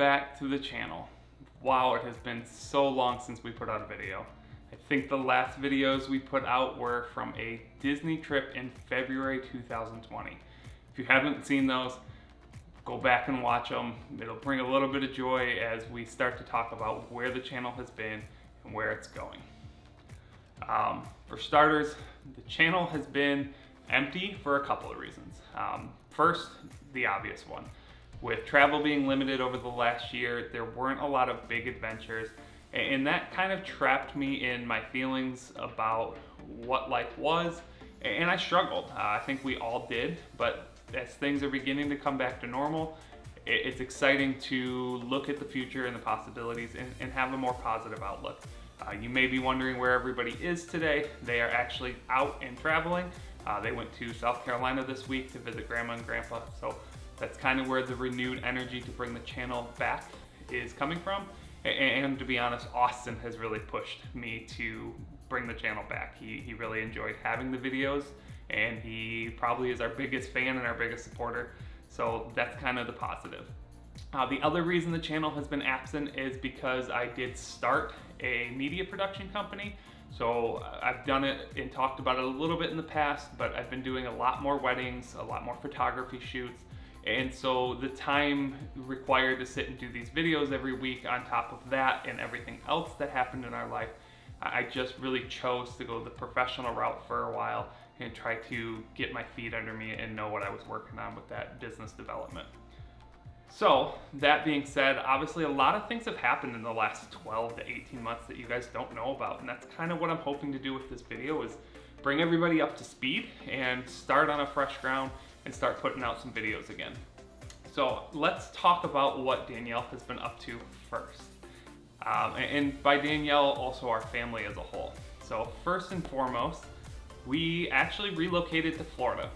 back to the channel. Wow, it has been so long since we put out a video. I think the last videos we put out were from a Disney trip in February 2020. If you haven't seen those, go back and watch them. It'll bring a little bit of joy as we start to talk about where the channel has been and where it's going. For starters, the channel has been empty for a couple of reasons. First, the obvious one. With travel being limited over the last year, there weren't a lot of big adventures, and that kind of trapped me in my feelings about what life was, and I struggled. I think we all did, but as things are beginning to come back to normal, it's exciting to look at the future and the possibilities and have a more positive outlook. You may be wondering where everybody is today. They are actually out and traveling. They went to South Carolina this week to visit Grandma and Grandpa, so that's kind of where the renewed energy to bring the channel back is coming from. And to be honest, Austin has really pushed me to bring the channel back. He really enjoyed having the videos, and he probably is our biggest fan and our biggest supporter. So that's kind of the positive. The other reason the channel has been absent is because I did start a media production company. So I've done it and talked about it a little bit in the past, but I've been doing a lot more weddings, a lot more photography shoots. And so the time required to sit and do these videos every week on top of that and everything else that happened in our life, I just really chose to go the professional route for a while and try to get my feet under me and know what I was working on with that business development. So that being said, obviously a lot of things have happened in the last 12 to 18 months that you guys don't know about, and that's kind of what I'm hoping to do with this video, is bring everybody up to speed and start on a fresh ground and start putting out some videos again. So let's talk about what Danielle has been up to first. And by Danielle, also our family as a whole. So first and foremost, we actually relocated to Florida.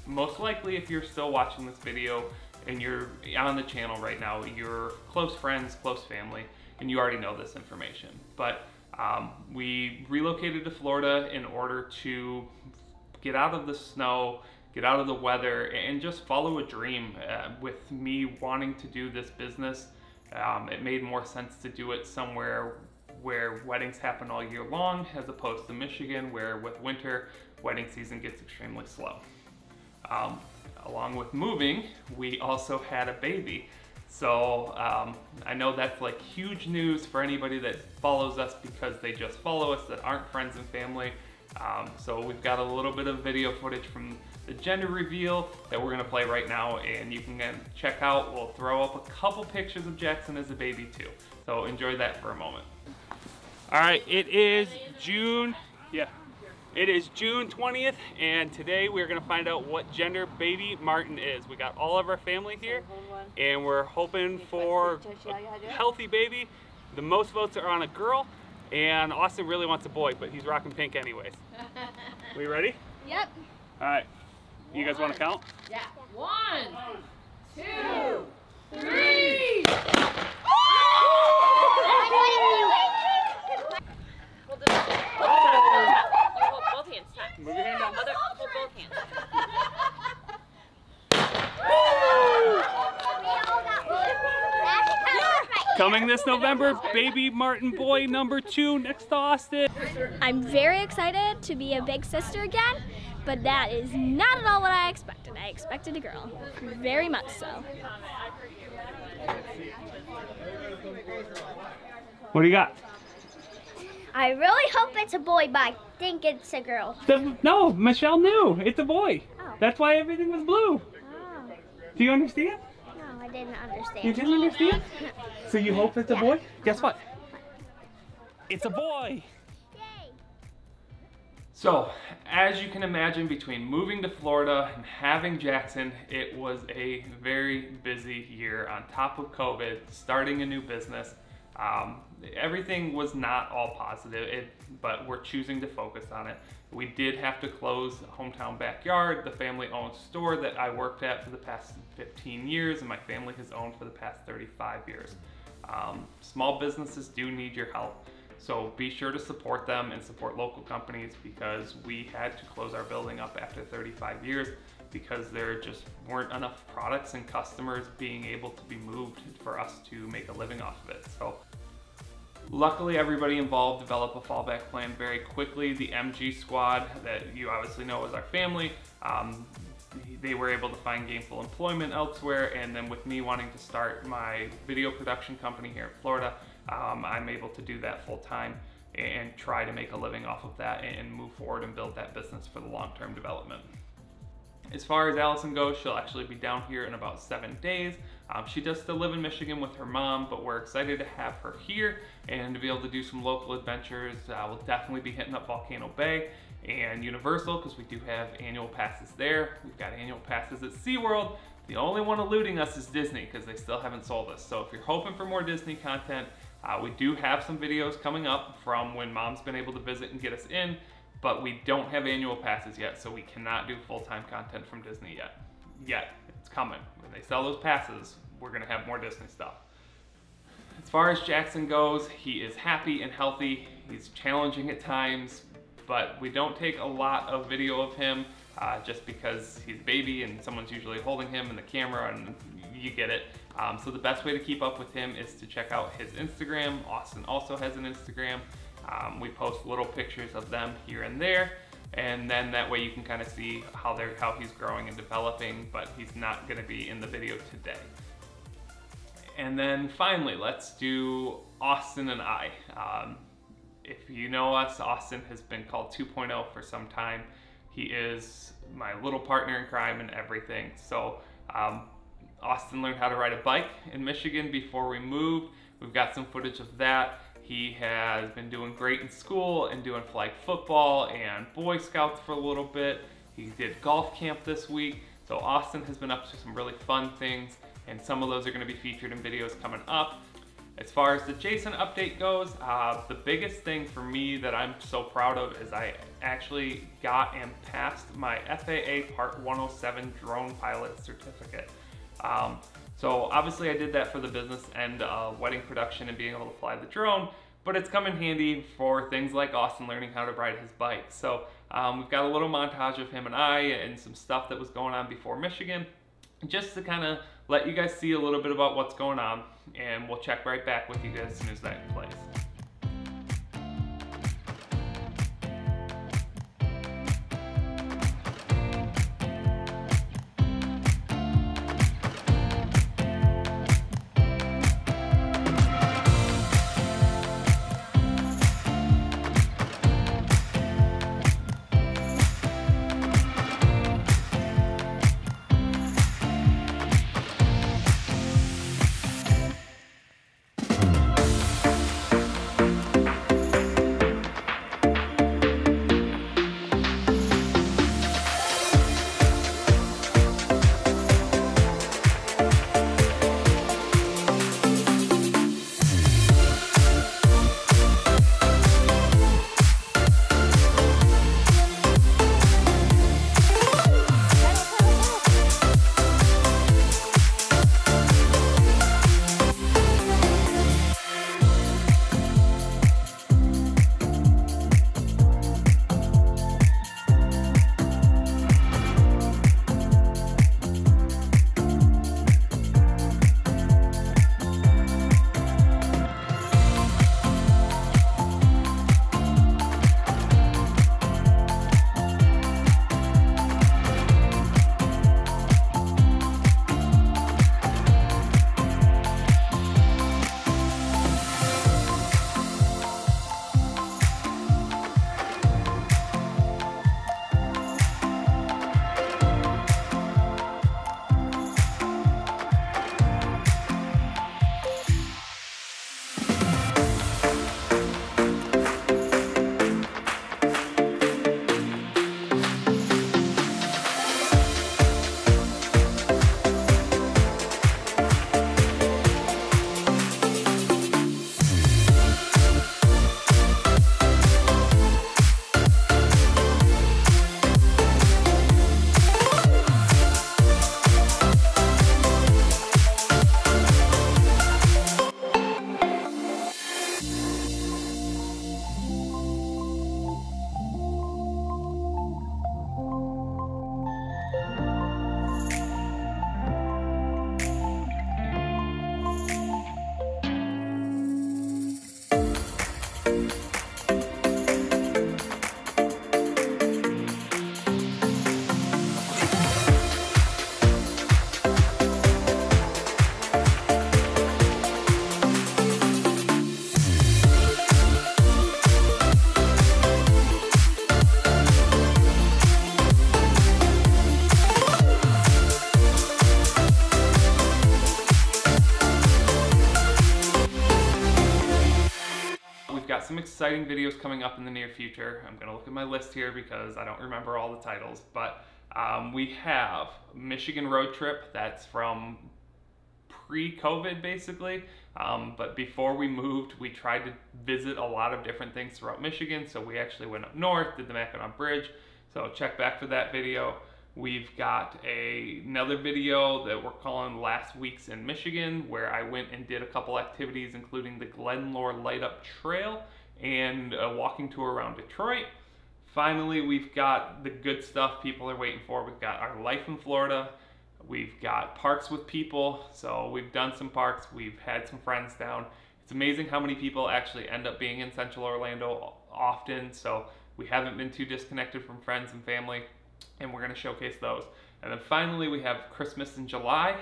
Most likely, if you're still watching this video and you're on the channel right now, you're close friends, close family, and you already know this information. But we relocated to Florida in order to get out of the snow, get out of the weather, and just follow a dream. With me wanting to do this business, it made more sense to do it somewhere where weddings happen all year long, as opposed to Michigan, where with winter, wedding season gets extremely slow. Along with moving, we also had a baby. So I know that's like huge news for anybody that follows us because they just follow us, that aren't friends and family. So we've got a little bit of video footage from the gender reveal that we're gonna play right now, and you can check out. We'll throw up a couple pictures of Jackson as a baby too. So enjoy that for a moment. All right, it is June 20th, and today we're gonna find out what gender baby Martin is. We got all of our family here, and we're hoping for a healthy baby. The most votes are on a girl, and Austin really wants a boy, but he's rocking pink anyways. We ready? Yep. All right. You guys want to count? Yeah. 1, 2, 3. Hold both hands. Move your hand down. Hold both hands. Coming this November, baby Martin boy number 2 next to Austin. I'm very excited to be a big sister again, but that is not at all what I expected. I expected a girl, very much so. What do you got? I really hope it's a boy, but I think it's a girl. No, Michelle knew. It's a boy. Oh. That's why everything was blue. Oh. Do you understand? No, I didn't understand. You didn't understand? So you hope it's a boy? Guess what? It's a boy. Yay. So, as you can imagine, between moving to Florida and having Jackson, it was a very busy year on top of COVID, starting a new business. Everything was not all positive, but we're choosing to focus on it. We did have to close Hometown Backyard, the family-owned store that I worked at for the past 15 years and my family has owned for the past 35 years. Small businesses do need your help, so be sure to support them and support local companies, because we had to close our building up after 35 years because there just weren't enough products and customers being able to be moved for us to make a living off of it. So luckily, everybody involved developed a fallback plan very quickly. The MG squad that you obviously know is our family, they were able to find gainful employment elsewhere, and then with me wanting to start my video production company here in Florida, I'm able to do that full time and try to make a living off of that and move forward and build that business for the long-term development. As far as Allison goes, she'll actually be down here in about 7 days. She does still live in Michigan with her mom, but we're excited to have her here and to be able to do some local adventures. We'll definitely be hitting up Volcano Bay and Universal because we do have annual passes there. We've got annual passes at SeaWorld. The only one eluding us is Disney because they still haven't sold us. So if you're hoping for more Disney content, we do have some videos coming up from when Mom's been able to visit and get us in, but we don't have annual passes yet, so we cannot do full-time content from Disney yet. It's coming. When they sell those passes, we're gonna have more Disney stuff. As far as Jackson goes, he is happy and healthy. He's challenging at times, but we don't take a lot of video of him just because he's a baby and someone's usually holding him and the camera, and you get it. So the best way to keep up with him is to check out his Instagram. Austin also has an Instagram. We post little pictures of them here and there, and then that way you can kind of see how he's growing and developing, but he's not gonna be in the video today. And then finally, let's do Austin and I. If you know us, Austin has been called 2.0 for some time. He is my little partner in crime and everything. So Austin learned how to ride a bike in Michigan before we moved. We've got some footage of that. He has been doing great in school and doing flag football and Boy Scouts for a little bit. He did golf camp this week. So Austin has been up to some really fun things, and some of those are going to be featured in videos coming up. As far as the Jason update goes, the biggest thing for me that I'm so proud of is I actually got and passed my FAA Part 107 drone pilot certificate. So obviously I did that for the business end of wedding production and being able to fly the drone, but it's come in handy for things like Austin learning how to ride his bike. So we've got a little montage of him and I and some stuff that was going on before Michigan, just to kind of let you guys see a little bit about what's going on, and we'll check right back with you guys as soon as that plays. we've got some exciting videos coming up in the near future. I'm gonna look at my list here because I don't remember all the titles, but we have Michigan road trip. That's from pre-COVID basically, but before we moved, we tried to visit a lot of different things throughout Michigan. So we actually went up north, did the Mackinac Bridge. So check back for that video. We've got another video that we're calling Last Weeks in Michigan, where I went and did a couple activities, including the Glenlore Light Up Trail and a walking tour around Detroit. Finally, we've got the good stuff people are waiting for. We've got our life in Florida. We've got parks with people. So we've done some parks. We've had some friends down. It's amazing how many people actually end up being in Central Orlando often. So we haven't been too disconnected from friends and family, and we're going to showcase those. And then finally, we have Christmas in July.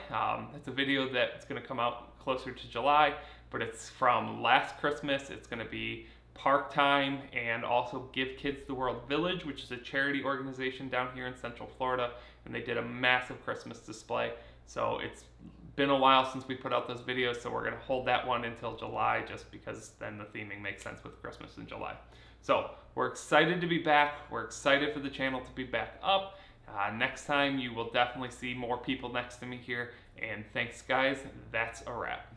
It's a video that's going to come out closer to July, but it's from last Christmas. It's going to be park time and also Give Kids the World Village, which is a charity organization down here in Central Florida, and they did a massive Christmas display. So it's been a while since we put out those videos, so we're going to hold that one until July, just because then the theming makes sense with Christmas in July. So we're excited to be back. We're excited for the channel to be back up. Next time you will definitely see more people next to me here. And thanks guys, that's a wrap.